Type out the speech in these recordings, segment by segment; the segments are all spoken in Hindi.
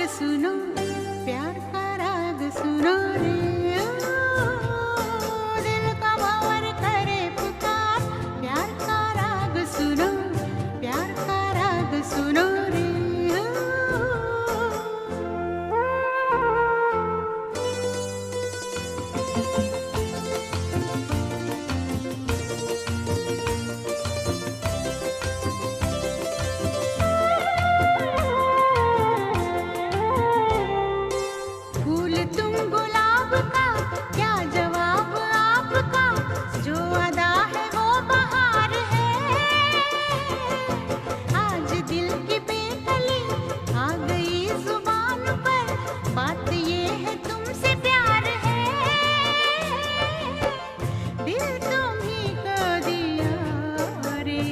सुनो, प्यार का राग सुनो रे। दिल का भंवर करे पुकार, प्यार का राग सुनो, प्यार का राग सुनो रे। तुम गुलाब का क्या जवाब आपका, जो अदा है वो बहार है। आज दिल की बेकली आ गई जुबान पर, बात ये है तुमसे प्यार है। दिल तुम्हीं को दिया रे,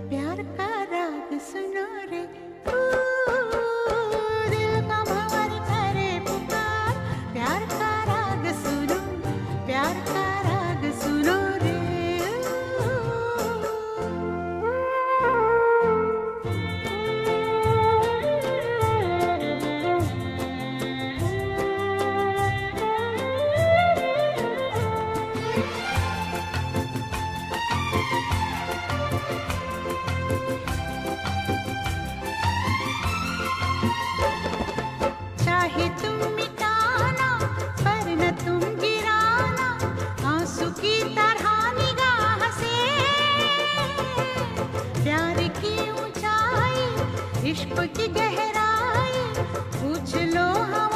प्यार का राग सुनो रे। प्यार का राग सुनो, प्यार का राग सुनो रे। चाहे तुम मिटाना पर न तुम गिराना, आंसू की तरह निगाह से। प्यार की ऊंचाई, इश्क की गहराई, पूछ लो हम